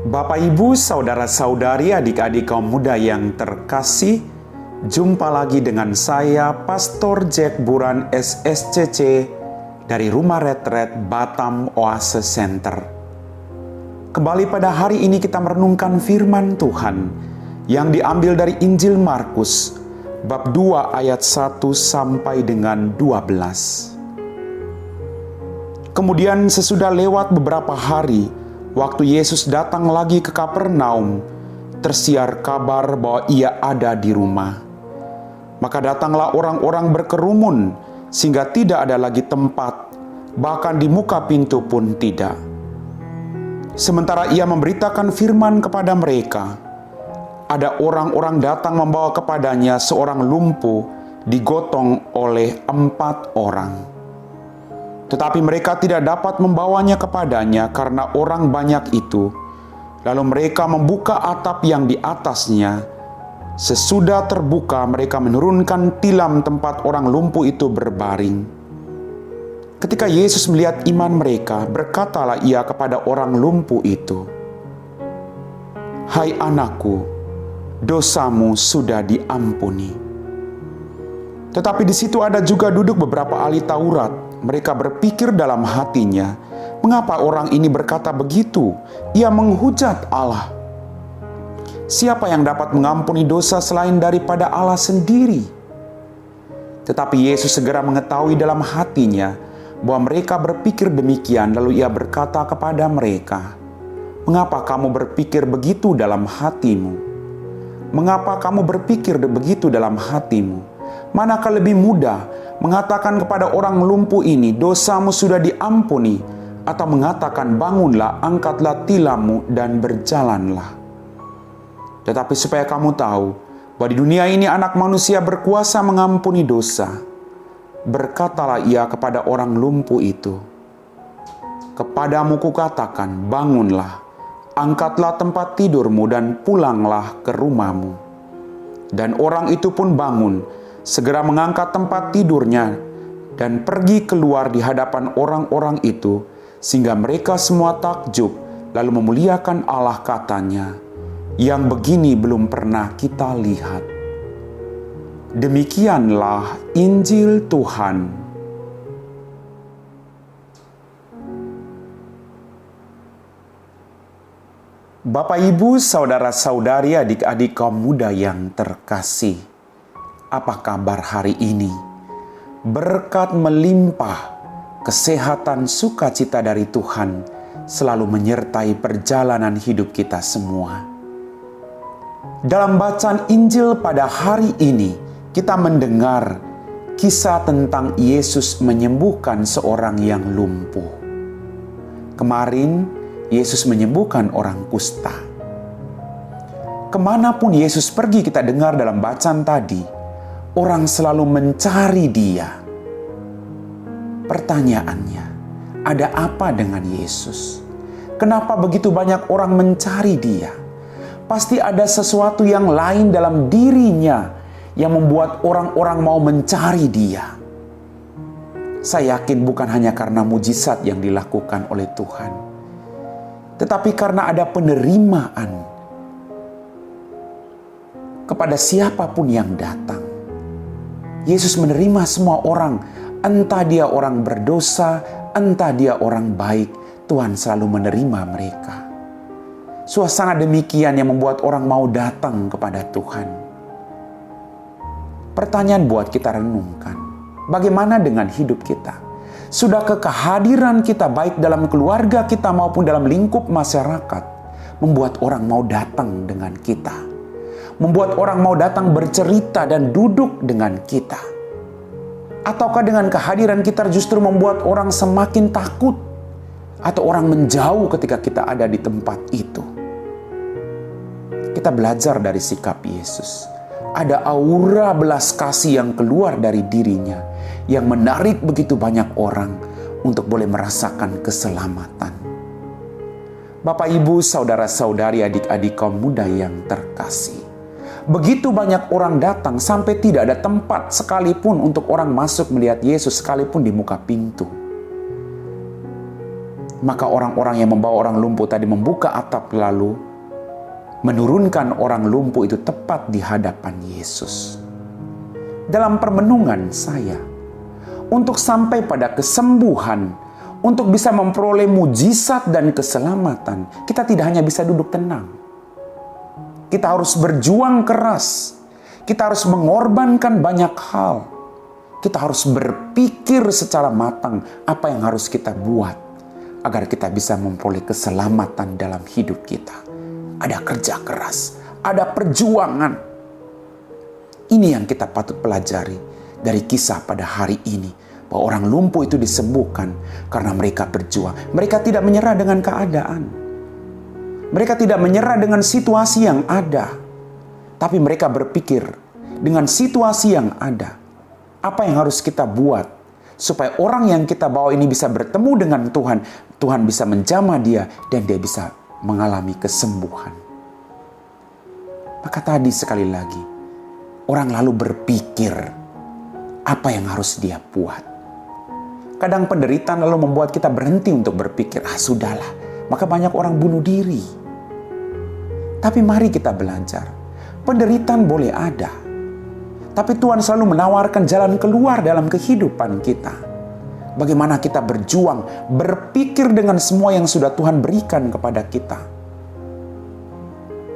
Bapak, Ibu, saudara-saudari, adik-adik kaum muda yang terkasih, jumpa lagi dengan saya, Pastor Jack Buran SSCC dari Rumah Retret Batam Oase Center. Kembali pada hari ini kita merenungkan firman Tuhan yang diambil dari Injil Markus, bab 2 ayat 1 sampai dengan 12. Kemudian sesudah lewat beberapa hari, waktu Yesus datang lagi ke Kapernaum, tersiar kabar bahwa ia ada di rumah. Maka datanglah orang-orang berkerumun, sehingga tidak ada lagi tempat, bahkan di muka pintu pun tidak. Sementara ia memberitakan firman kepada mereka, ada orang-orang datang membawa kepadanya seorang lumpuh digotong oleh 4 orang. Tetapi mereka tidak dapat membawanya kepadanya karena orang banyak itu. Lalu mereka membuka atap yang di atasnya. Sesudah terbuka, mereka menurunkan tilam tempat orang lumpuh itu berbaring. Ketika Yesus melihat iman mereka, berkatalah ia kepada orang lumpuh itu, "Hai anakku, dosamu sudah diampuni." Tetapi di situ ada juga duduk beberapa ahli Taurat. Mereka berpikir dalam hatinya, mengapa orang ini berkata begitu? Ia menghujat Allah. Siapa yang dapat mengampuni dosa selain daripada Allah sendiri? Tetapi Yesus segera mengetahui dalam hatinya bahwa mereka berpikir demikian, lalu ia berkata kepada mereka, "Mengapa kamu berpikir begitu dalam hatimu? Mengapa kamu berpikir begitu dalam hatimu? Manakah lebih mudah mengatakan kepada orang lumpuh ini, dosamu sudah diampuni, atau mengatakan, bangunlah, angkatlah tilammu dan berjalanlah? Tetapi supaya kamu tahu bahwa di dunia ini anak manusia berkuasa mengampuni dosa, berkatalah ia kepada orang lumpuh itu, kepadamu kukatakan, bangunlah, angkatlah tempat tidurmu dan pulanglah ke rumahmu. Dan orang itu pun bangun, segera mengangkat tempat tidurnya dan pergi keluar di hadapan orang-orang itu, sehingga mereka semua takjub, lalu memuliakan Allah, katanya, yang begini belum pernah kita lihat. Demikianlah Injil Tuhan. Bapak, Ibu, saudara-saudari, adik-adik kaum muda yang terkasih, apa kabar hari ini? Berkat melimpah, kesehatan, sukacita dari Tuhan selalu menyertai perjalanan hidup kita semua. Dalam bacaan Injil pada hari ini, kita mendengar kisah tentang Yesus menyembuhkan seorang yang lumpuh. Kemarin, Yesus menyembuhkan orang kusta. Kemanapun Yesus pergi, kita dengar dalam bacaan tadi, orang selalu mencari dia. Pertanyaannya, ada apa dengan Yesus? Kenapa begitu banyak orang mencari dia? Pasti ada sesuatu yang lain dalam dirinya yang membuat orang-orang mau mencari dia. Saya yakin bukan hanya karena mujizat yang dilakukan oleh Tuhan, tetapi karena ada penerimaan kepada siapapun yang datang. Yesus menerima semua orang, entah dia orang berdosa, entah dia orang baik, Tuhan selalu menerima mereka. Suasana demikian yang membuat orang mau datang kepada Tuhan. Pertanyaan buat kita renungkan, bagaimana dengan hidup kita? Sudahkah kehadiran kita baik dalam keluarga kita maupun dalam lingkup masyarakat membuat orang mau datang dengan kita? Membuat orang mau datang bercerita dan duduk dengan kita? Ataukah dengan kehadiran kita justru membuat orang semakin takut atau orang menjauh ketika kita ada di tempat itu? Kita belajar dari sikap Yesus. Ada aura belas kasih yang keluar dari dirinya yang menarik begitu banyak orang untuk boleh merasakan keselamatan. Bapak, Ibu, saudara-saudari, adik-adik kaum muda yang terkasih, begitu banyak orang datang sampai tidak ada tempat sekalipun untuk orang masuk melihat Yesus sekalipun di muka pintu. Maka orang-orang yang membawa orang lumpuh tadi membuka atap lalu menurunkan orang lumpuh itu tepat di hadapan Yesus. Dalam permenungan saya, untuk sampai pada kesembuhan, untuk bisa memperoleh mujizat dan keselamatan, kita tidak hanya bisa duduk tenang. Kita harus berjuang keras. Kita harus mengorbankan banyak hal. Kita harus berpikir secara matang apa yang harus kita buat agar kita bisa memperoleh keselamatan dalam hidup kita. Ada kerja keras, ada perjuangan. Ini yang kita patut pelajari dari kisah pada hari ini. Bahwa orang lumpuh itu disembuhkan karena mereka berjuang. Mereka tidak menyerah dengan keadaan. Mereka tidak menyerah dengan situasi yang ada. Tapi mereka berpikir dengan situasi yang ada. Apa yang harus kita buat supaya orang yang kita bawa ini bisa bertemu dengan Tuhan. Tuhan bisa menjamah dia dan dia bisa mengalami kesembuhan. Maka tadi sekali lagi, orang lalu berpikir apa yang harus dia buat. Kadang penderitaan lalu membuat kita berhenti untuk berpikir, sudahlah. Maka banyak orang bunuh diri. Tapi mari kita belajar. Penderitaan boleh ada. Tapi Tuhan selalu menawarkan jalan keluar dalam kehidupan kita. Bagaimana kita berjuang, berpikir dengan semua yang sudah Tuhan berikan kepada kita.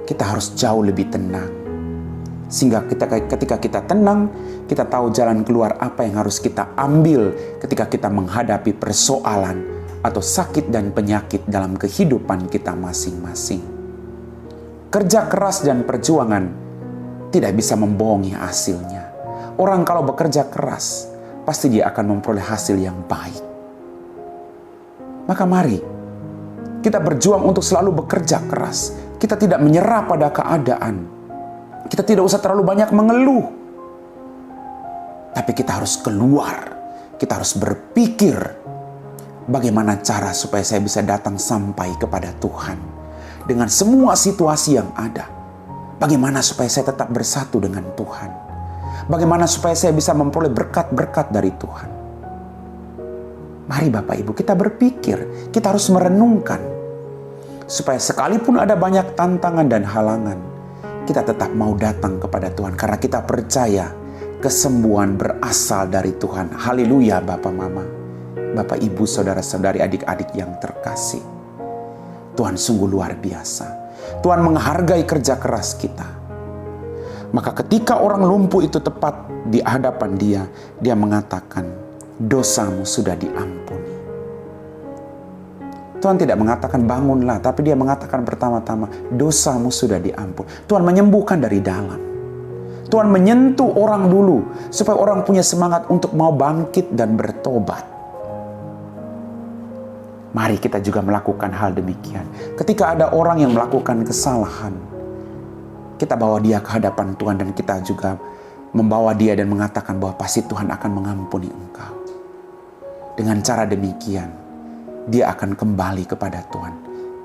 Kita harus jauh lebih tenang. Sehingga ketika kita tenang, kita tahu jalan keluar apa yang harus kita ambil ketika kita menghadapi persoalan atau sakit dan penyakit dalam kehidupan kita masing-masing. Kerja keras dan perjuangan tidak bisa membohongi hasilnya. Orang kalau bekerja keras, pasti dia akan memperoleh hasil yang baik. Maka mari kita berjuang untuk selalu bekerja keras. Kita tidak menyerah pada keadaan. Kita tidak usah terlalu banyak mengeluh. Tapi kita harus keluar. Kita harus berpikir bagaimana cara supaya saya bisa datang sampai kepada Tuhan. Dengan semua situasi yang ada. Bagaimana supaya saya tetap bersatu dengan Tuhan. Bagaimana supaya saya bisa memperoleh berkat-berkat dari Tuhan. Mari Bapak Ibu kita berpikir. Kita harus merenungkan. Supaya sekalipun ada banyak tantangan dan halangan. Kita tetap mau datang kepada Tuhan. Karena kita percaya kesembuhan berasal dari Tuhan. Haleluya Bapak Mama. Bapak Ibu, saudara-saudari, adik-adik yang terkasih. Tuhan sungguh luar biasa. Tuhan menghargai kerja keras kita. Maka ketika orang lumpuh itu tepat di hadapan dia, dia mengatakan, dosamu sudah diampuni. Tuhan tidak mengatakan bangunlah, tapi dia mengatakan pertama-tama, dosamu sudah diampuni. Tuhan menyembuhkan dari dalam. Tuhan menyentuh orang dulu, supaya orang punya semangat untuk mau bangkit dan bertobat. Mari kita juga melakukan hal demikian. Ketika ada orang yang melakukan kesalahan, kita bawa dia ke hadapan Tuhan dan kita juga membawa dia dan mengatakan bahwa pasti Tuhan akan mengampuni engkau. Dengan cara demikian, dia akan kembali kepada Tuhan.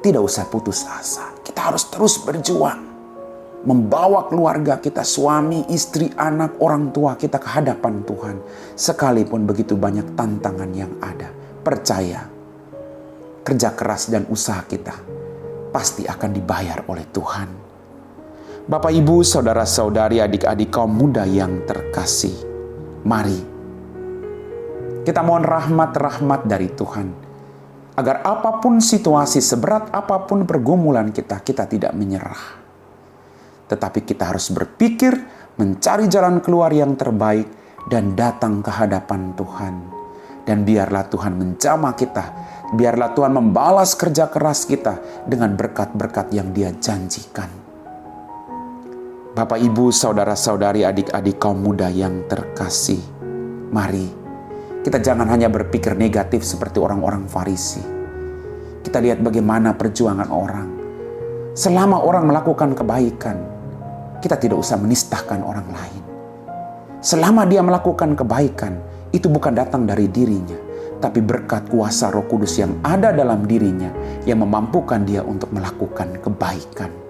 Tidak usah putus asa. Kita harus terus berjuang. Membawa keluarga kita, suami, istri, anak, orang tua kita ke hadapan Tuhan. Sekalipun begitu banyak tantangan yang ada. Percaya. Kerja keras dan usaha kita pasti akan dibayar oleh Tuhan. Bapak, Ibu, saudara-saudari, adik-adik kaum muda yang terkasih. Mari kita mohon rahmat-rahmat dari Tuhan. Agar apapun situasi, seberat apapun pergumulan kita, kita tidak menyerah. Tetapi kita harus berpikir, mencari jalan keluar yang terbaik, dan datang ke hadapan Tuhan. Dan biarlah Tuhan menjamah kita. Biarlah Tuhan membalas kerja keras kita dengan berkat-berkat yang Dia janjikan. Bapak, Ibu, saudara-saudari, adik-adik kaum muda yang terkasih. Mari, kita jangan hanya berpikir negatif seperti orang-orang Farisi. Kita lihat bagaimana perjuangan orang. Selama orang melakukan kebaikan, kita tidak usah menistahkan orang lain. Selama dia melakukan kebaikan, itu bukan datang dari dirinya, tapi berkat kuasa Roh Kudus yang ada dalam dirinya yang memampukan dia untuk melakukan kebaikan.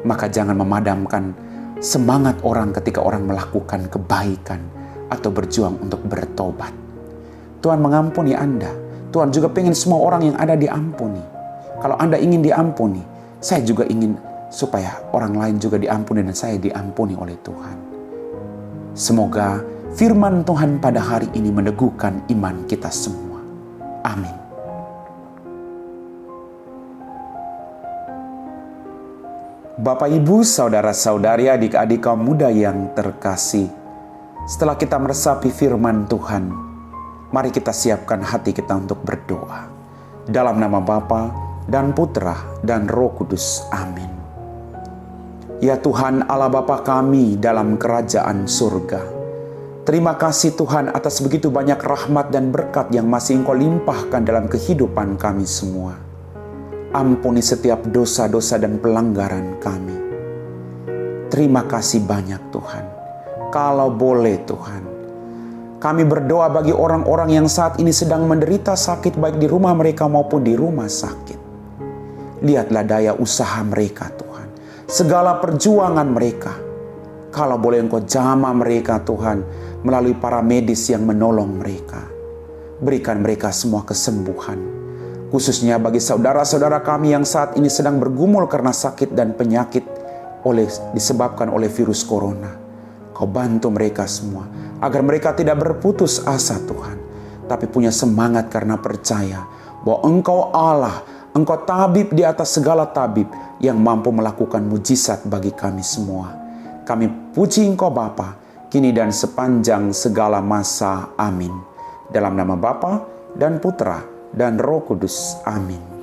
Maka jangan memadamkan semangat orang ketika orang melakukan kebaikan atau berjuang untuk bertobat. Tuhan mengampuni Anda, Tuhan juga pengen semua orang yang ada diampuni. Kalau Anda ingin diampuni, saya juga ingin supaya orang lain juga diampuni dan saya diampuni oleh Tuhan. Semoga firman Tuhan pada hari ini meneguhkan iman kita semua. Amin. Bapak, Ibu, saudara-saudari, adik-adik kaum muda yang terkasih, setelah kita meresapi firman Tuhan, mari kita siapkan hati kita untuk berdoa. Dalam nama Bapa dan Putra dan Roh Kudus. Amin. Ya Tuhan Allah Bapa kami dalam kerajaan surga, terima kasih Tuhan atas begitu banyak rahmat dan berkat yang masih Engkau limpahkan dalam kehidupan kami semua. Ampuni setiap dosa-dosa dan pelanggaran kami. Terima kasih banyak Tuhan. Kalau boleh Tuhan, kami berdoa bagi orang-orang yang saat ini sedang menderita sakit baik di rumah mereka maupun di rumah sakit. Lihatlah daya usaha mereka Tuhan, segala perjuangan mereka. Kalau boleh Engkau jamah mereka Tuhan melalui para medis yang menolong mereka. Berikan mereka semua kesembuhan. Khususnya bagi saudara-saudara kami yang saat ini sedang bergumul karena sakit dan penyakit disebabkan oleh virus corona. Kau bantu mereka semua agar mereka tidak berputus asa Tuhan, tapi punya semangat karena percaya bahwa Engkau Allah, Engkau tabib di atas segala tabib yang mampu melakukan mujizat bagi kami semua. Kami puji Engkau Bapa, kini dan sepanjang segala masa. Amin. Dalam nama Bapa dan Putra dan Roh Kudus. Amin.